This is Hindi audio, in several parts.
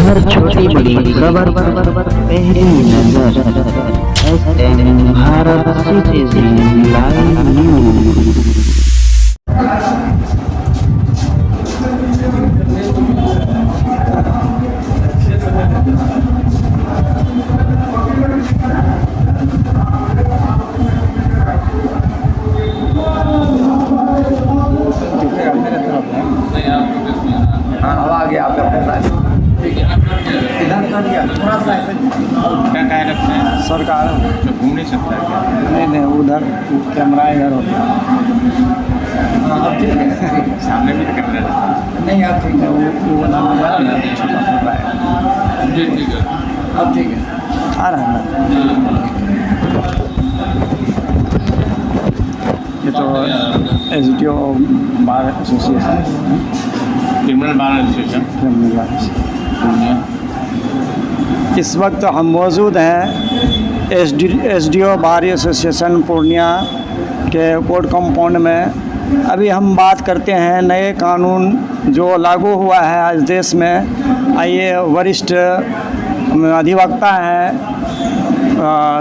खबर छोटी बड़ी खबर पहली नजर SM Bharat citizen live news. क्या कह रखते हैं सरकार तो घूम नहीं सकता है क्या? नहीं उधर कैमरा इधर होता है। सामने भी कैमरा रहता है। नहीं अब ठीक है वो वाला नज़ारा ना छोटा छोटा है। जी ठीक है। अब ठीक है आ रहा है ना। ये तो SDO bar association criminal bar association criminal bar association. Purnia. इस वक्त हम मौजूद हैं SDO बार एसोसिएशन पूर्णिया के कोर्ट कंपाउंड में। अभी हम बात करते हैं नए कानून जो लागू हुआ है आज देश में। आइए वरिष्ठ अधिवक्ता हैं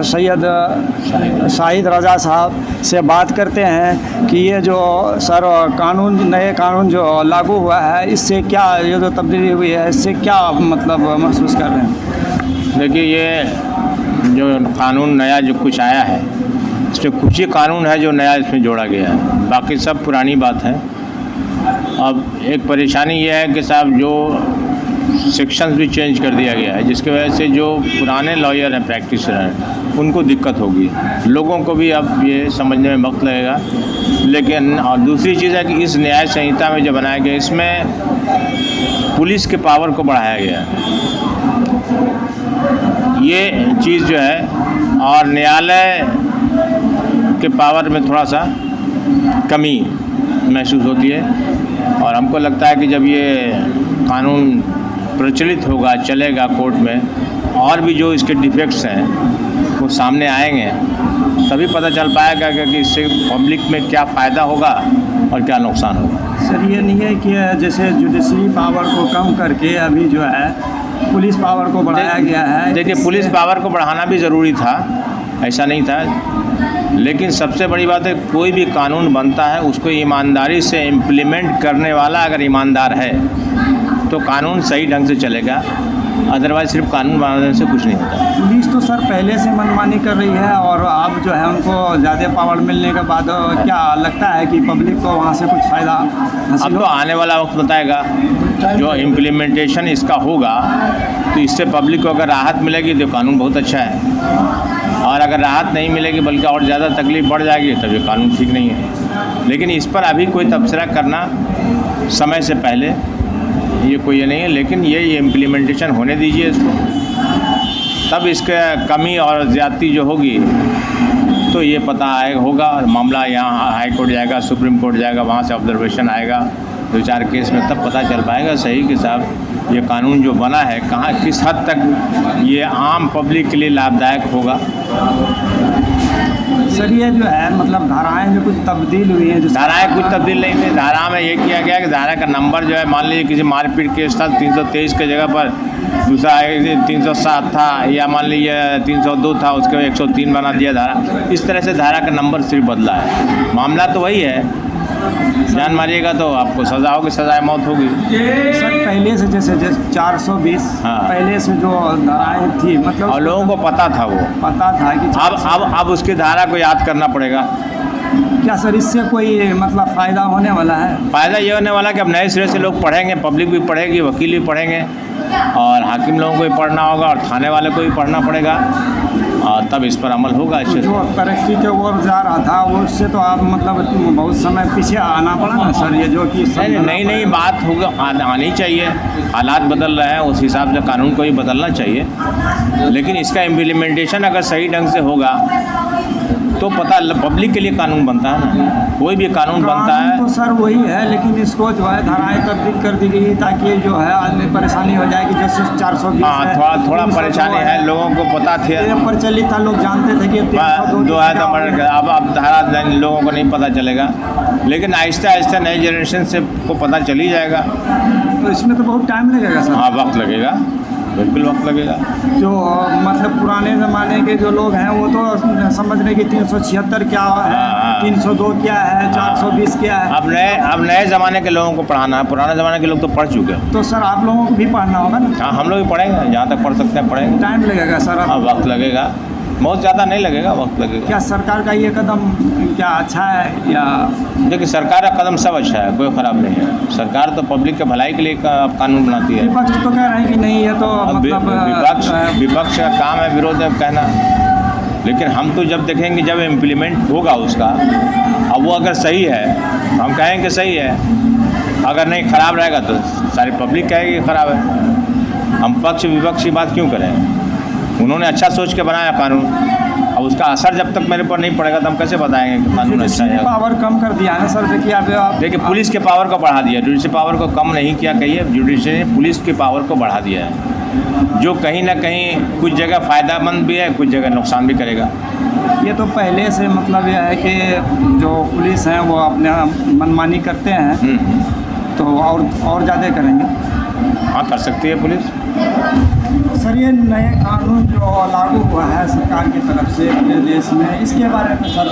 सैयद शाहिद रजा साहब से बात करते हैं कि ये जो सर नए कानून जो लागू हुआ है इससे क्या ये जो तब्दीली हुई है इससे क्या मतलब महसूस कर रहे हैं। देखिए ये जो कानून नया जो कुछ आया है इसमें कुछ ही कानून है जो नया इसमें जोड़ा गया है, बाकी सब पुरानी बात है। अब एक परेशानी ये है कि साहब जो सेक्शंस भी चेंज कर दिया गया है जिसकी वजह से जो पुराने लॉयर हैं प्रैक्टिशनर हैं उनको दिक्कत होगी, लोगों को भी अब ये समझने में वक्त लगेगा। लेकिन और दूसरी चीज़ है कि इस न्याय संहिता में जो बनाया गया इसमें पुलिस के पावर को बढ़ाया गया है, ये चीज़ जो है, और न्यायालय के पावर में थोड़ा सा कमी महसूस होती है। और हमको लगता है कि जब ये कानून प्रचलित होगा चलेगा कोर्ट में और भी जो इसके डिफेक्ट्स हैं वो सामने आएंगे तभी पता चल पाएगा कि इससे पब्लिक में क्या फ़ायदा होगा और क्या नुकसान होगा। सर ये नहीं है कि जैसे जुडिशरी पावर को कम करके अभी जो है पुलिस पावर को बढ़ाया गया है। देखिए पुलिस पावर को बढ़ाना भी ज़रूरी था, ऐसा नहीं था, लेकिन सबसे बड़ी बात है कोई भी कानून बनता है उसको ईमानदारी से इम्प्लीमेंट करने वाला अगर ईमानदार है तो कानून सही ढंग से चलेगा, अदरवाइज सिर्फ कानून बनाने से कुछ नहीं होता। पुलिस तो सर पहले से मनमानी कर रही है और अब जो है उनको ज़्यादा पावर मिलने के बाद क्या लगता है कि पब्लिक को वहाँ से कुछ फ़ायदा हासिल अब तो आने वाला वक्त बताएगा, जो इम्प्लीमेंटेशन इसका होगा तो इससे पब्लिक को अगर राहत मिलेगी तो कानून बहुत अच्छा है, और अगर राहत नहीं मिलेगी बल्कि और ज़्यादा तकलीफ बढ़ जाएगी तब ये कानून ठीक नहीं है। लेकिन इस पर अभी कोई तबसरा करना समय से पहले ये कोई ये नहीं है, लेकिन ये इम्प्लीमेंटेशन होने दीजिए इसको, तब इसके कमी और ज़्यादती जो होगी तो ये पता होगा। मामला यहाँ हाई कोर्ट जाएगा, सुप्रीम कोर्ट जाएगा, वहाँ से ऑब्जर्वेशन आएगा 2-4 केस में, तब पता चल पाएगा सही कि साहब ये कानून जो बना है कहाँ किस हद तक ये आम पब्लिक के लिए लाभदायक होगा। सर ये जो है मतलब धाराएं में कुछ तब्दील हुई हैं। धाराएँ कुछ तब्दील नहीं थी, धारा में ये किया गया कि धारा का नंबर जो है, मान लीजिए किसी मारपीट केस था 323 की जगह पर दूसरा 307 था, या मान लीजिए 302 था उसके 103 बना दिया धारा। इस तरह से धारा का नंबर सिर्फ बदला है, मामला तो वही है। जान मारिएगा तो आपको सज़ा होगी, सज़ाए मौत होगी। सर पहले से जैसे 420 हाँ। पहले से जो धाराएं थी मतलब और लोगों को पता था, वो पता था कि अब उसकी धारा को याद करना पड़ेगा। क्या सर इससे कोई मतलब फ़ायदा होने वाला है? फ़ायदा ये होने वाला कि अब नए सिरे से लोग पढ़ेंगे, पब्लिक भी पढ़ेगी, वकील भी पढ़ेंगे, और हाकिम लोगों को भी पढ़ना होगा और थाने वाले को भी पढ़ना पड़ेगा, और तब इस पर अमल होगा। तो जो तरक्की के ओर जा रहा था वो उससे तो आप मतलब बहुत समय पीछे आना पड़ा ना सर, ये जो कि नई बात होगा आनी चाहिए। हालात बदल रहे हैं, उस हिसाब से कानून को भी बदलना चाहिए, लेकिन इसका इम्प्लीमेंटेशन अगर सही ढंग से होगा तो पता पब्लिक के लिए कानून बनता है ना, कोई भी कानून बनता है तो सर वही है, लेकिन इसको जो है धाराएं तब्दील कर दी गई ताकि जो है आदमी परेशानी हो जाएगी। जैसे 420 हाँ, थोड़ा परेशानी है, लोगों को पता थी, प्रचलित था, लोग जानते थे कि 2 है तो अब धारा लोगों को नहीं पता चलेगा, लेकिन आहिस्ता आहिस्ता नई जनरेशन से को पता चल ही जाएगा। तो इसमें तो बहुत टाइम लगेगा सर। हाँ, वक्त लगेगा। बिल्कुल वक्त लगेगा। जो मतलब पुराने ज़माने के जो लोग हैं वो तो समझ रहे कि 376 क्या है, हाँ। 302 क्या है, 420 क्या है। अब नए ज़माने के लोगों को पढ़ाना है, पुराने ज़माने के लोग तो पढ़ चुके हैं। तो सर आप लोगों को भी पढ़ना होगा ना? हाँ, हम लोग भी पढ़ेंगे, जहाँ तक पढ़ सकते हैं पढ़ेंगे। टाइम लगेगा सर? हाँ, वक्त लगेगा, बहुत ज़्यादा नहीं लगेगा, वक्त लगेगा। क्या सरकार का ये कदम क्या अच्छा है या? देखिए, सरकार का कदम सब अच्छा है, कोई ख़राब नहीं है। सरकार तो पब्लिक के भलाई के लिए कानून बनाती है। विपक्ष तो कह रहे हैं कि नहीं ये तो अब मतलब विपक्ष का काम है विरोध कहना, लेकिन हम तो जब देखेंगे जब इम्प्लीमेंट होगा उसका, अब वो अगर सही है हम कहेंगे सही है, अगर नहीं ख़राब रहेगा तो सारी पब्लिक कहेगी ख़राब है। हम पक्ष विपक्ष की बात क्यों करें? उन्होंने अच्छा सोच के बनाया कानून, अब उसका असर जब तक मेरे पर नहीं पड़ेगा तो हम कैसे बताएंगे कि कानून अच्छा है? पावर कम कर दिया है सर। देखिए आप देखिए, पुलिस के पावर को बढ़ा दिया, जुडिशरी पावर को कम नहीं किया। कहिए, जुडिशरी ने पुलिस के पावर को बढ़ा दिया है, जो कहीं ना कहीं कुछ जगह फ़ायदेमंद भी है, कुछ जगह नुकसान भी करेगा। ये तो पहले से मतलब यह है कि जो पुलिस हैं वो अपने मनमानी करते हैं, तो और ज़्यादा करेंगे। हाँ, कर सकती है पुलिस। सर ये नए कानून जो लागू हुआ है सरकार की तरफ से अपने देश में, इसके बारे में सर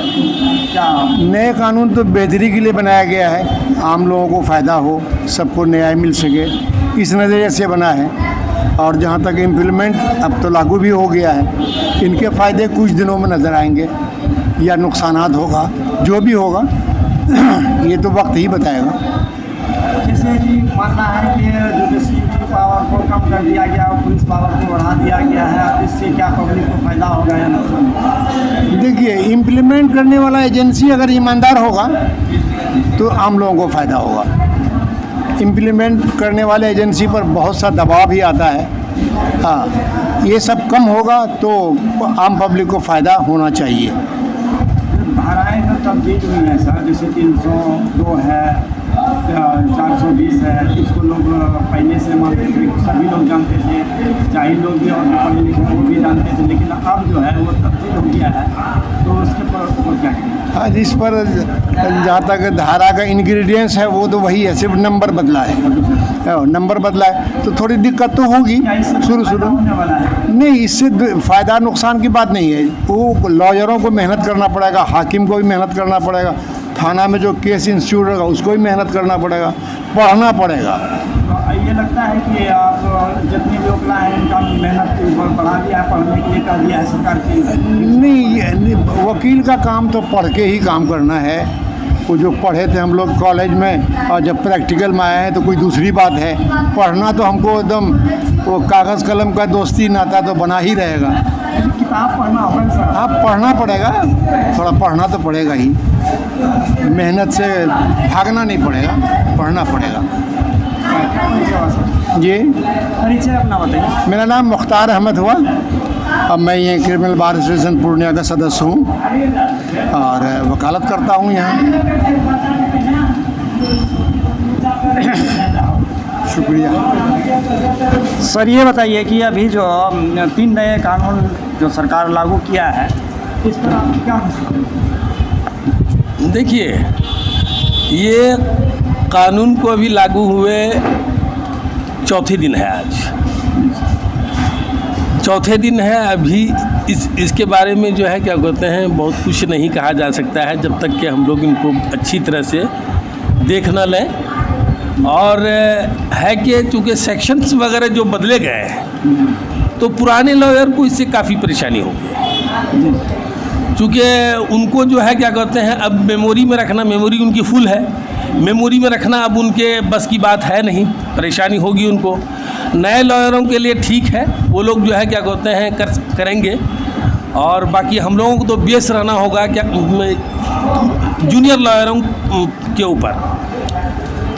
क्या? नए कानून तो बेहतरी के लिए बनाया गया है, आम लोगों को फ़ायदा हो, सबको न्याय मिल सके, इस नज़रिए से बना है। और जहाँ तक इम्प्लीमेंट अब तो लागू भी हो गया है, इनके फ़ायदे कुछ दिनों में नज़र आएंगे या नुकसानात होगा, जो भी होगा ये तो वक्त ही बताएगा। जैसे कि मानना है कि जुडिशरी की पावर को कम कर दिया गया और पुलिस पावर को बढ़ा दिया गया है, इससे क्या पब्लिक को फ़ायदा होगा या नुकसान? देखिए, इम्प्लीमेंट करने वाला एजेंसी अगर ईमानदार होगा तो आम लोगों को फ़ायदा होगा। इम्प्लीमेंट करने वाले एजेंसी पर बहुत सा दबाव भी आता है। हाँ, ये सब कम होगा तो आम पब्लिक को फ़ायदा होना चाहिए। धाराएँ तो तब्दील हुई हैं सर, जैसे 302 है, 420 है, इसको लोग पहले से मानते थे, सभी लोग जानते थे, जाहिल लोग भी और पढ़े लिखे वो भी जानते थे, लेकिन अब जो है वो तब्दील हो गया है, तो उसके पर क्या करें? हाँ, इस पर जहाँ तक धारा का इंग्रेडिएंट्स है वो तो वही है, सिर्फ नंबर बदला है। नंबर बदला है तो थोड़ी दिक्कत तो होगी शुरू नहीं, इससे फ़ायदा नुकसान की बात नहीं है। वो लॉयरों को मेहनत करना पड़ेगा, हाकिम को भी मेहनत करना पड़ेगा, थाना में जो केस इंस्टीट्यूट होगा उसको भी मेहनत करना पड़ेगा, पढ़ना पड़ेगा। ये लगता है कि आप जितने भी वकील हैं इनका मेहनत बढ़ा दिया है, पढ़ने के लिए कर दिया है सरकार की? नहीं, वकील का काम तो पढ़ के ही काम करना है। वो जो पढ़े थे हम लोग कॉलेज में और जब प्रैक्टिकल में आए हैं तो कोई दूसरी बात है। पढ़ना तो हमको एकदम वो कागज़ कलम का दोस्ती नाता तो बना ही रहेगा। किताब पढ़ना होगा सर? हाँ, पढ़ना पड़ेगा, थोड़ा पढ़ना तो पड़ेगा ही, मेहनत से भागना नहीं पड़ेगा, पढ़ना पड़ेगा। जी, परिचय अपना बताइए। मेरा नाम मुख्तार अहमद हुआ, अब मैं ये क्रिमिनल बार एसोसिएशन पूर्णिया का सदस्य हूँ और वकालत करता हूँ यहाँ। शुक्रिया। सर ये बताइए कि अभी जो 3 नए कानून जो सरकार लागू किया है, इस पर आप क्या? देखिए, ये कानून को अभी लागू हुए चौथे दिन है, आज चौथे दिन है। अभी इसके बारे में जो है क्या कहते हैं, बहुत कुछ नहीं कहा जा सकता है जब तक कि हम लोग इनको अच्छी तरह से देख न लें। और है कि चूँकि सेक्शंस वगैरह जो बदले गए हैं तो पुराने लॉयर को इससे काफ़ी परेशानी होगी, चूँकि उनको जो है क्या कहते हैं अब मेमोरी में रखना, मेमोरी उनकी फुल है, मेमोरी में रखना अब उनके बस की बात है नहीं, परेशानी होगी उनको। नए लॉयरों के लिए ठीक है, वो लोग जो है क्या कहते हैं करेंगे। और बाकी हम लोगों को तो बेस रहना होगा क्या जूनियर लॉयरों के ऊपर,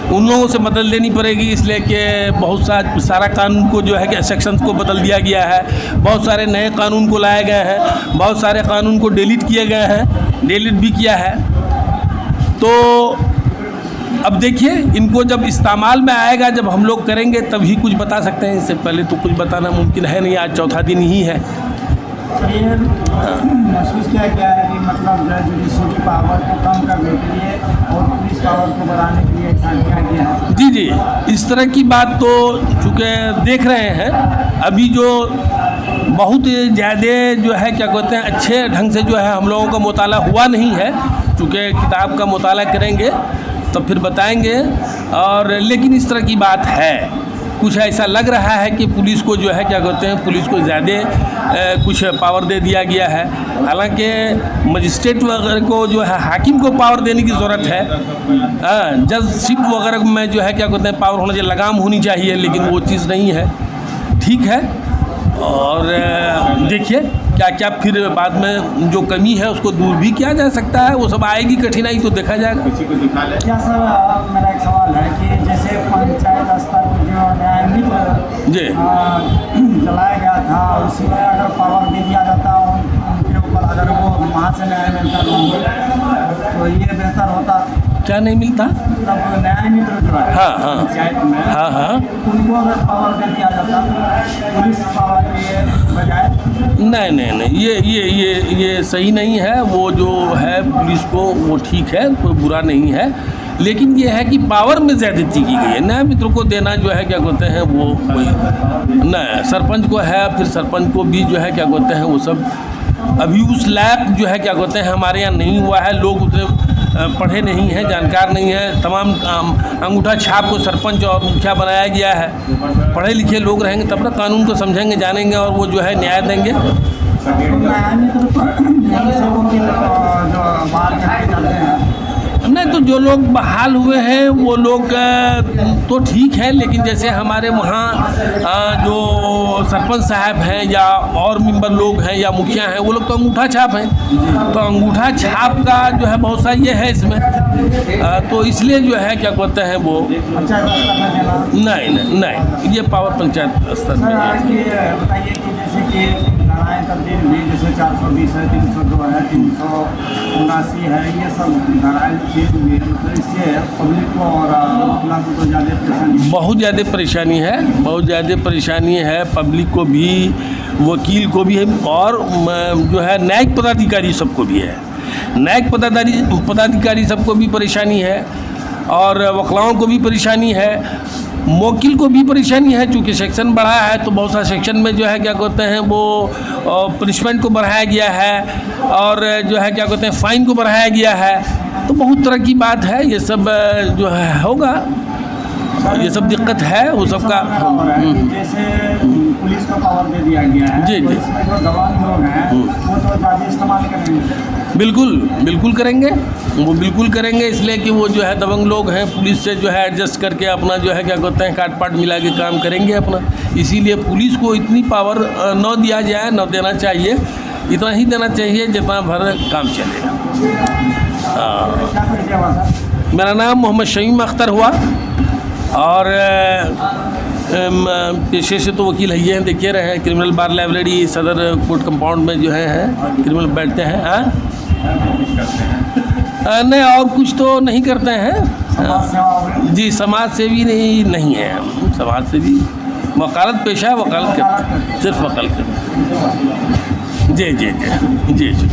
उन लोगों से मदद लेनी पड़ेगी, इसलिए कि बहुत सारा कानून को जो है कि सेक्शंस को बदल दिया गया है, बहुत सारे नए कानून को लाए गए हैं, बहुत सारे कानून को डिलीट किए गए हैं, डिलीट भी किया है। तो अब देखिए, इनको जब इस्तेमाल में आएगा, जब हम लोग करेंगे तभी कुछ बता सकते हैं, इससे पहले तो कुछ बताना मुमकिन है नहीं। आज चौथा दिन ही है, ये महसूस किया गया है कि मतलब जुडिशरी पावर को कम करने के लिए और पुलिस पावर को बढ़ाने के लिए ऐसा किया गया है। जी जी, इस तरह की बात तो चूँकि देख रहे हैं, अभी जो बहुत ज़्यादा जो है क्या कहते हैं अच्छे ढंग से जो है हम लोगों का मुताला हुआ नहीं है, चूँकि किताब का मुताला करेंगे तो फिर बताएंगे। और लेकिन इस तरह की बात है, कुछ ऐसा लग रहा है कि पुलिस को जो है क्या कहते हैं पुलिस को ज़्यादा कुछ पावर दे दिया गया है। हालांकि मजिस्ट्रेट वगैरह को जो है हाकिम को पावर देने की ज़रूरत है, जजशिप वगैरह में जो है क्या कहते हैं पावर होना चाहिए, लगाम होनी चाहिए, लेकिन वो चीज़ नहीं है। ठीक है, और देखिए क्या क्या फिर बाद में जो कमी है उसको दूर भी किया जा सकता है, वो सब आएगी कठिनाई तो देखा जाएगा। क्या सर, मेरा एक सवाल है कि जैसे पंचायत स्तर पर जो न्याय मित्र जी चलाया गया था, उसमें अगर पावर दे दिया जाता उनके ऊपर, अगर वो वहाँ से न्याय मिलता तो ये बेहतर होता। क्या नहीं मिलता? मतलब न्याय मित्र जो है हाँ हाँ पंचायत में, हाँ हाँ, उनको अगर पावर दे दिया जाता पुलिस पावर के बजाय। नहीं नहीं नहीं, ये सही नहीं है। वो जो है पुलिस को वो ठीक है, कोई बुरा नहीं है, लेकिन ये है कि पावर में ज़्यादती की गई है। न्याय मित्र को देना जो है क्या कहते हैं वो कोई नहीं, सरपंच को है, फिर सरपंच को भी जो है क्या कहते हैं वो सब अभी उस लायक जो है क्या कहते हैं हमारे यहाँ नहीं हुआ है। लोग उसे पढ़े नहीं हैं, जानकार नहीं है। तमाम अंगूठा छाप को सरपंच और मुखिया बनाया गया है। पढ़े लिखे लोग रहेंगे तब ना कानून को समझेंगे, जानेंगे और वो जो है न्याय देंगे। नहीं तो जो लोग बहाल हुए हैं वो लोग तो ठीक है, लेकिन जैसे हमारे वहाँ जो सरपंच साहब हैं या और मेंबर लोग हैं या मुखिया हैं, वो लोग तो अंगूठा छाप हैं। तो अंगूठा छाप का जो है बहुत सा ये है इसमें, तो इसलिए जो है क्या कहते हैं वो नहीं, ये पावर पंचायत स्तर में है। बताइए कि जैसे कि नारायण तब्दील भी जैसे 420 है, 302 है, 379 है, ये सब नारायण चीज हुई है, मतलब इससे पब्लिक को और महिला को तो ज़्यादा परेशानी, बहुत ज़्यादा परेशानी है, बहुत ज़्यादा परेशानी है। पब्लिक को भी, वकील को भी है, और जो है न्यायिक पदाधिकारी सबको भी है। न्यायिक पदाधिकारी सबको भी परेशानी है, और वकलाओं को भी परेशानी है, वकील को भी परेशानी है। चूँकि सेक्शन बढ़ा है तो बहुत सारे सेक्शन में जो है क्या कहते हैं वो पनिशमेंट को बढ़ाया गया है, और जो है क्या कहते हैं फ़ाइन को बढ़ाया गया है। तो बहुत तरह की बात है, ये सब जो है होगा, ये सब दिक्कत है वो सब का। जैसे पुलिस को पावर दे दिया गया है, जी तो जी, इसमें जो दबंग लोग हैं वो तो ज़्यादा इस्तेमाल करेंगे। बिल्कुल करेंगे, वो बिल्कुल करेंगे, इसलिए कि वो जो है दबंग लोग हैं, पुलिस से जो है एडजस्ट करके अपना जो है क्या कहते हैं काट पाट मिला के काम करेंगे अपना। इसीलिए पुलिस को इतनी पावर न दिया जाए, न देना चाहिए, इतना ही देना चाहिए जितना भर काम चलेगा। मेरा नाम मोहम्मद शमीम अख्तर हुआ, और पेशे से तो वकील है, देखिए रहे हैं, क्रिमिनल बार लाइब्रेरी सदर कोर्ट कंपाउंड में जो है क्रिमिनल बैठते हैं। नहीं, और कुछ तो नहीं करते हैं जी, समाज सेवी नहीं है हम, समाज सेवी वकालत पेशा है, वकालत करते, सिर्फ वकालत करते। जी जी जी जी जी।